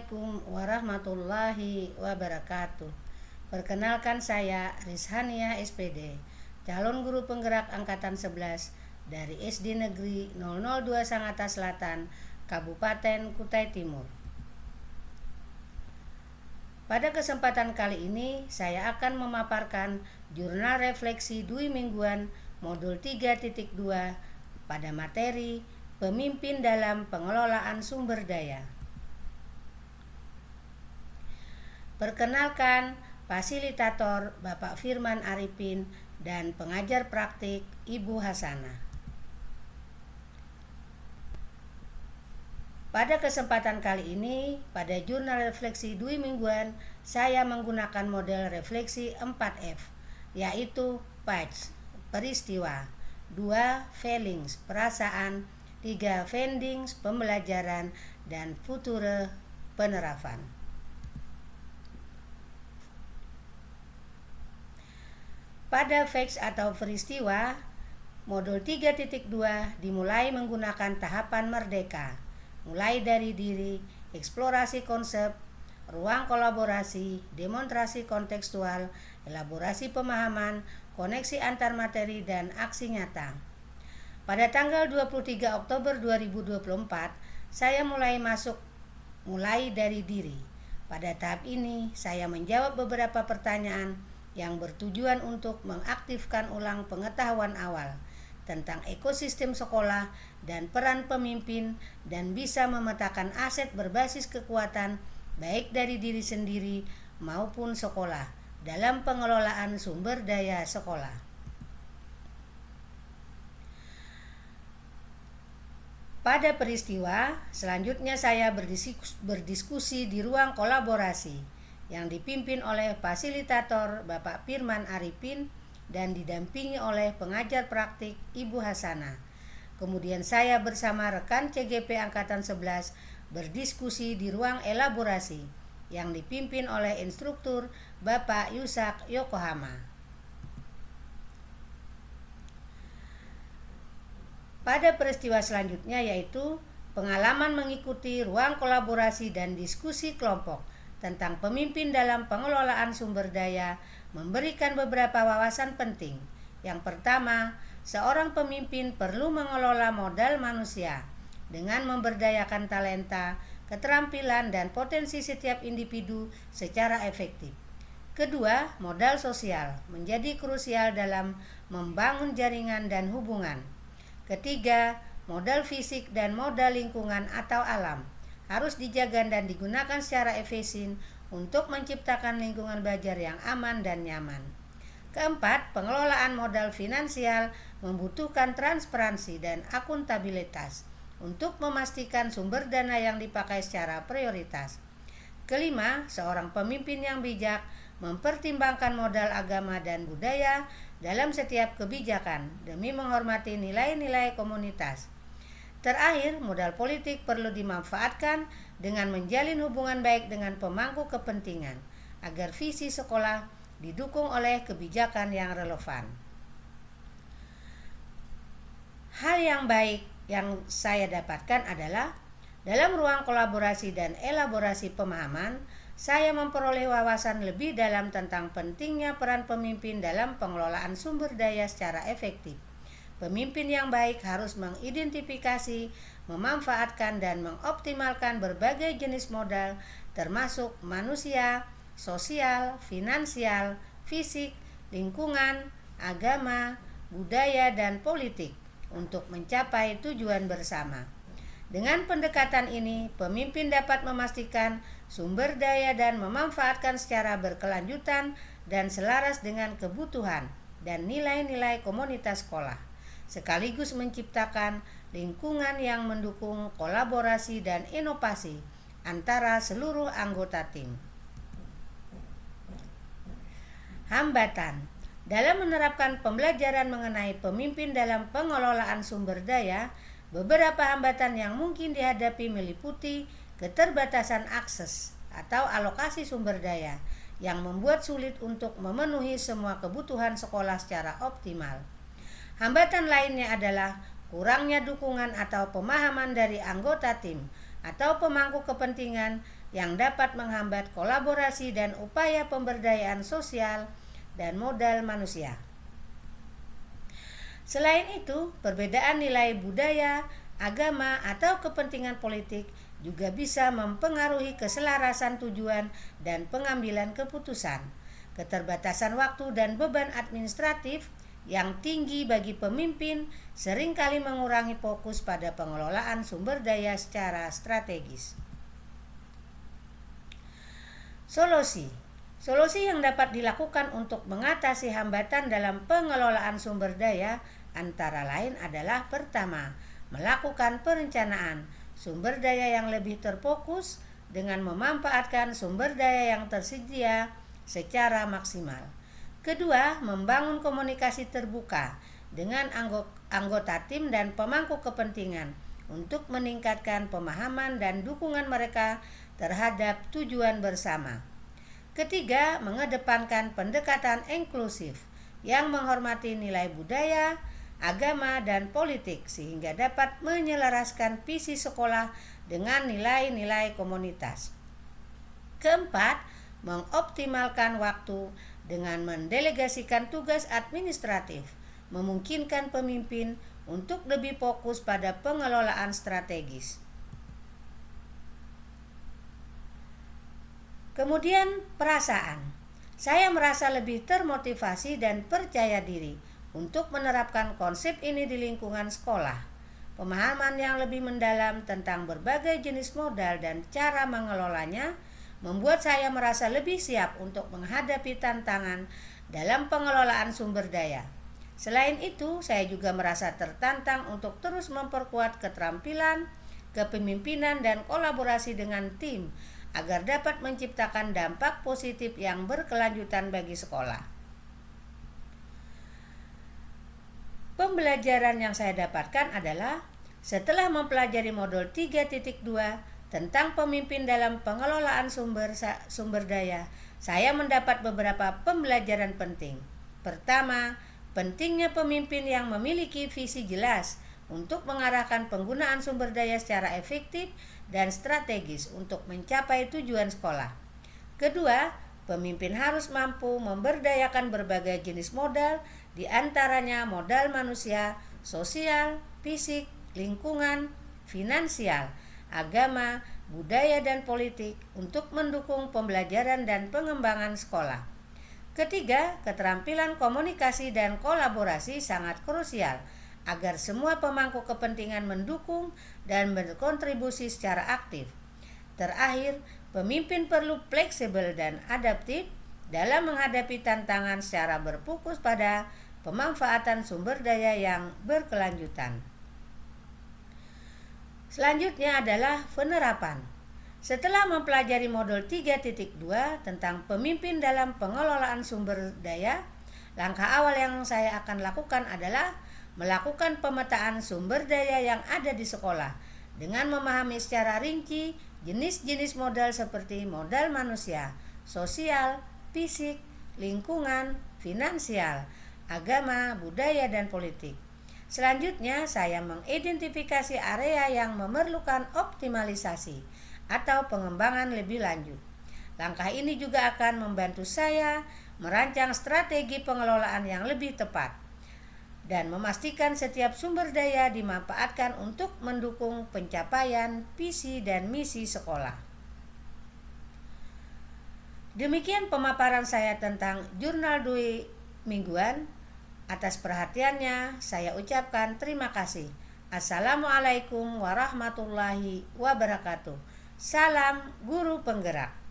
Assalamualaikum warahmatullahi wabarakatuh. Perkenalkan, saya Rizhania SPD, calon guru penggerak angkatan 11 dari SD Negeri 002 Sangatta Selatan, Kabupaten Kutai Timur. Pada kesempatan kali ini, saya akan memaparkan jurnal refleksi dui mingguan modul 3.2 pada materi Pemimpin dalam Pengelolaan Sumber Daya. Perkenalkan, fasilitator Bapak Firman Arifin dan pengajar praktik Ibu Hasanah. Pada kesempatan kali ini, pada jurnal refleksi dui mingguan, saya menggunakan model refleksi 4F, yaitu facts, peristiwa, 2 feelings, perasaan, 3 findings, pembelajaran, dan future, penerapan. Pada facts atau peristiwa, modul 3.2 dimulai menggunakan tahapan merdeka, mulai dari diri, eksplorasi konsep, ruang kolaborasi, demonstrasi kontekstual, elaborasi pemahaman, koneksi antar materi, dan aksi nyata. Pada tanggal 23 Oktober 2024, saya mulai dari diri. Pada tahap ini, saya menjawab beberapa pertanyaan yang bertujuan untuk mengaktifkan ulang pengetahuan awal tentang ekosistem sekolah dan peran pemimpin, dan bisa memetakan aset berbasis kekuatan baik dari diri sendiri maupun sekolah dalam pengelolaan sumber daya sekolah. Pada peristiwa selanjutnya, saya berdiskusi di ruang kolaborasi yang dipimpin oleh fasilitator Bapak Firman Arifin dan didampingi oleh pengajar praktik Ibu Hasanah. Kemudian saya bersama rekan CGP Angkatan 11 berdiskusi di ruang elaborasi yang dipimpin oleh instruktur Bapak Yusak Yokohama. Pada peristiwa selanjutnya, yaitu pengalaman mengikuti ruang kolaborasi dan diskusi kelompok tentang pemimpin dalam pengelolaan sumber daya, memberikan beberapa wawasan penting. Yang pertama, seorang pemimpin perlu mengelola modal manusia dengan memberdayakan talenta, keterampilan, dan potensi setiap individu secara efektif. Kedua, modal sosial menjadi krusial dalam membangun jaringan dan hubungan. Ketiga, modal fisik dan modal lingkungan atau alam harus dijaga dan digunakan secara efisien untuk menciptakan lingkungan belajar yang aman dan nyaman. Keempat, pengelolaan modal finansial membutuhkan transparansi dan akuntabilitas untuk memastikan sumber dana yang dipakai secara prioritas. Kelima, seorang pemimpin yang bijak mempertimbangkan modal agama dan budaya dalam setiap kebijakan demi menghormati nilai-nilai komunitas. Terakhir, modal politik perlu dimanfaatkan dengan menjalin hubungan baik dengan pemangku kepentingan agar visi sekolah didukung oleh kebijakan yang relevan. Hal yang baik yang saya dapatkan adalah dalam ruang kolaborasi dan elaborasi pemahaman, saya memperoleh wawasan lebih dalam tentang pentingnya peran pemimpin dalam pengelolaan sumber daya secara efektif. Pemimpin yang baik harus mengidentifikasi, memanfaatkan, dan mengoptimalkan berbagai jenis modal, termasuk manusia, sosial, finansial, fisik, lingkungan, agama, budaya, dan politik untuk mencapai tujuan bersama. Dengan pendekatan ini, pemimpin dapat memastikan sumber daya dan memanfaatkan secara berkelanjutan dan selaras dengan kebutuhan dan nilai-nilai komunitas sekolah, sekaligus menciptakan lingkungan yang mendukung kolaborasi dan inovasi antara seluruh anggota tim. Hambatan dalam menerapkan pembelajaran mengenai pemimpin dalam pengelolaan sumber daya. Beberapa hambatan yang mungkin dihadapi meliputi keterbatasan akses atau alokasi sumber daya yang membuat sulit untuk memenuhi semua kebutuhan sekolah secara optimal. Hambatan lainnya adalah kurangnya dukungan atau pemahaman dari anggota tim atau pemangku kepentingan yang dapat menghambat kolaborasi dan upaya pemberdayaan sosial dan modal manusia. Selain itu, perbedaan nilai budaya, agama, atau kepentingan politik juga bisa mempengaruhi keselarasan tujuan dan pengambilan keputusan. Keterbatasan waktu dan beban administratif yang tinggi bagi pemimpin seringkali mengurangi fokus pada pengelolaan sumber daya secara strategis. Solusi yang dapat dilakukan untuk mengatasi hambatan dalam pengelolaan sumber daya antara lain adalah: pertama, melakukan perencanaan sumber daya yang lebih terfokus dengan memanfaatkan sumber daya yang tersedia secara maksimal. Kedua, membangun komunikasi terbuka dengan anggota tim dan pemangku kepentingan untuk meningkatkan pemahaman dan dukungan mereka terhadap tujuan bersama. Ketiga, mengedepankan pendekatan inklusif yang menghormati nilai budaya, agama, dan politik sehingga dapat menyelaraskan visi sekolah dengan nilai-nilai komunitas. Keempat, mengoptimalkan waktu dengan mendelegasikan tugas administratif, memungkinkan pemimpin untuk lebih fokus pada pengelolaan strategis. Kemudian perasaan. Saya merasa lebih termotivasi dan percaya diri untuk menerapkan konsep ini di lingkungan sekolah. Pemahaman yang lebih mendalam tentang berbagai jenis modal dan cara mengelolanya membuat saya merasa lebih siap untuk menghadapi tantangan dalam pengelolaan sumber daya. Selain itu, saya juga merasa tertantang untuk terus memperkuat keterampilan, kepemimpinan, dan kolaborasi dengan tim agar dapat menciptakan dampak positif yang berkelanjutan bagi sekolah. Pembelajaran yang saya dapatkan adalah setelah mempelajari modul 3.2 tentang pemimpin dalam pengelolaan sumber daya, saya mendapat beberapa pembelajaran penting. Pertama, pentingnya pemimpin yang memiliki visi jelas untuk mengarahkan penggunaan sumber daya secara efektif dan strategis untuk mencapai tujuan sekolah. Kedua, pemimpin harus mampu memberdayakan berbagai jenis modal, di antaranya modal manusia, sosial, fisik, lingkungan, finansial, agama, budaya, dan politik untuk mendukung pembelajaran dan pengembangan sekolah. Ketiga, keterampilan komunikasi dan kolaborasi sangat krusial agar semua pemangku kepentingan mendukung dan berkontribusi secara aktif. Terakhir, pemimpin perlu fleksibel dan adaptif dalam menghadapi tantangan secara berfokus pada pemanfaatan sumber daya yang berkelanjutan. Selanjutnya adalah penerapan. Setelah mempelajari modul 3.2 tentang pemimpin dalam pengelolaan sumber daya, langkah awal yang saya akan lakukan adalah melakukan pemetaan sumber daya yang ada di sekolah dengan memahami secara rinci jenis-jenis modal seperti modal manusia, sosial, fisik, lingkungan, finansial, agama, budaya, dan politik. Selanjutnya, saya mengidentifikasi area yang memerlukan optimalisasi atau pengembangan lebih lanjut. Langkah ini juga akan membantu saya merancang strategi pengelolaan yang lebih tepat dan memastikan setiap sumber daya dimanfaatkan untuk mendukung pencapaian visi dan misi sekolah. Demikian pemaparan saya tentang Jurnal Dwi Mingguan. Atas perhatiannya, saya ucapkan terima kasih. Assalamualaikum warahmatullahi wabarakatuh. Salam Guru Penggerak.